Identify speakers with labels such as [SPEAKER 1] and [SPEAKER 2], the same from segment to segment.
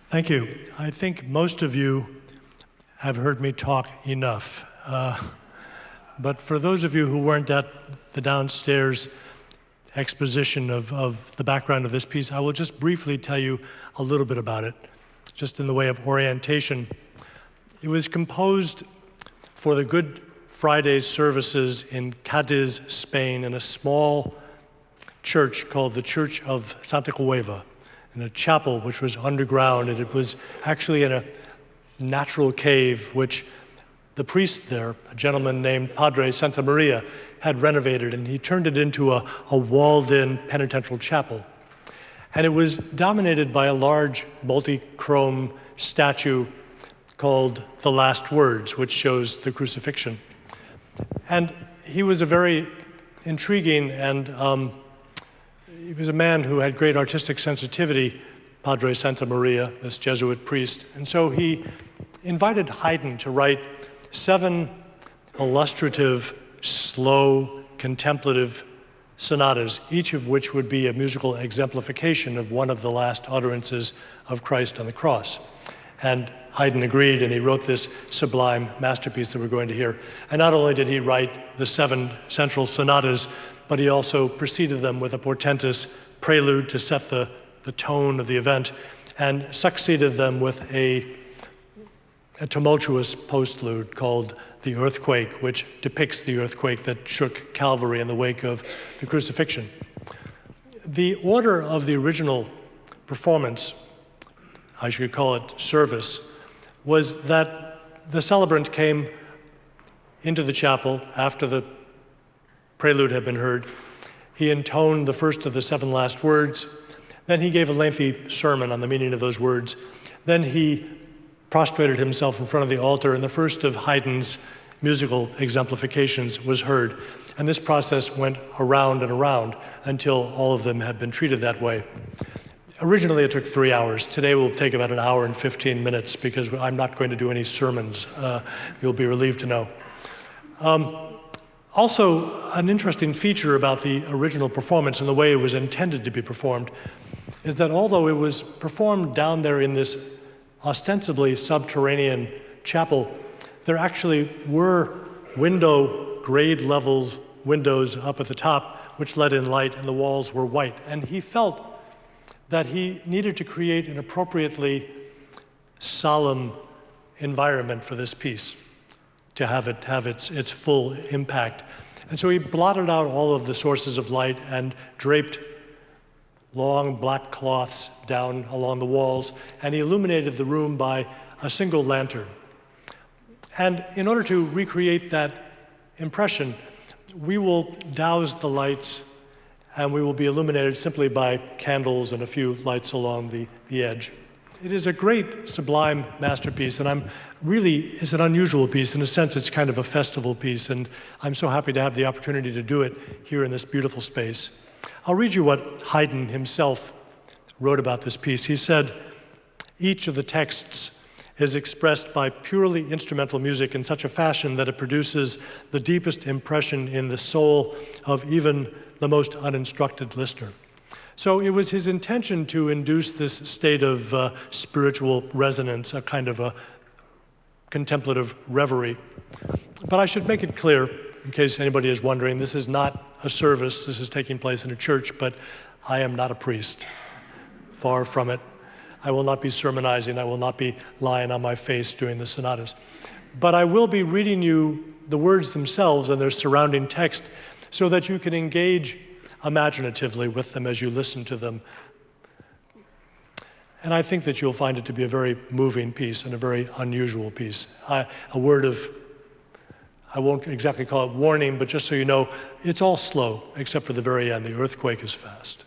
[SPEAKER 1] Thank you. I think most of you have heard me talk enough. But for those of you who weren't at the downstairs exposition of the background of this piece, I will just briefly tell you a little bit about it, just in the way of orientation. It was composed for the Good Friday services in Cadiz, Spain, in a small church called the Church of Santa Cueva, in a chapel which was underground, and it was actually in a natural cave which the priest there, a gentleman named Padre Santa Maria, had renovated, and he turned it into a walled-in penitential chapel. And it was dominated by a large multi-chrome statue called The Last Words, which shows the crucifixion. And he was a very intriguing and he was a man who had great artistic sensitivity, Padre Santa Maria, this Jesuit priest. And so he invited Haydn to write 7 illustrative, slow, contemplative sonatas, each of which would be a musical exemplification of one of the last utterances of Christ on the cross. And Haydn agreed, and he wrote this sublime masterpiece that we're going to hear. And not only did he write the 7 central sonatas, but he also preceded them with a portentous prelude to set the tone of the event, and succeeded them with a tumultuous postlude called The Earthquake, which depicts the earthquake that shook Calvary in the wake of the crucifixion. The order of the original performance, I should call it service, was that the celebrant came into the chapel after the prelude had been heard. He intoned the first of the 7 last words. Then he gave a lengthy sermon on the meaning of those words. Then he prostrated himself in front of the altar, and the first of Haydn's musical exemplifications was heard. And this process went around and around until all of them had been treated that way. Originally, it took 3 hours. Today will take about 1 hour and 15 minutes because I'm not going to do any sermons. You'll be relieved to know. Also, an interesting feature about the original performance and the way it was intended to be performed is that although it was performed down there in this ostensibly subterranean chapel, there actually were grade levels windows up at the top which let in light, and the walls were white. And he felt that he needed to create an appropriately solemn environment for this piece to have it have its full impact. And so he blotted out all of the sources of light and draped long black cloths down along the walls, and he illuminated the room by a single lantern. And in order to recreate that impression, we will douse the lights, and we will be illuminated simply by candles and a few lights along the edge. It is a great, sublime masterpiece, and it's an unusual piece. In a sense, it's kind of a festival piece, and I'm so happy to have the opportunity to do it here in this beautiful space. I'll read you what Haydn himself wrote about this piece. He said, "Each of the texts is expressed by purely instrumental music in such a fashion that it produces the deepest impression in the soul of even the most uninstructed listener." So it was his intention to induce this state of spiritual resonance, a kind of a contemplative reverie. But I should make it clear, in case anybody is wondering, this is not a service. This is taking place in a church, but I am not a priest. Far from it. I will not be sermonizing. I will not be lying on my face doing the sonatas. But I will be reading you the words themselves and their surrounding text so that you can engage imaginatively with them as you listen to them. And I think that you'll find it to be a very moving piece and a very unusual piece. A word of, I won't exactly call it warning, but just so you know, it's all slow, except for the very end. The earthquake is fast.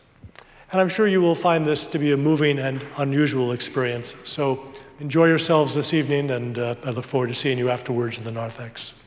[SPEAKER 1] And I'm sure you will find this to be a moving and unusual experience. So enjoy yourselves this evening, and I look forward to seeing you afterwards in the narthex.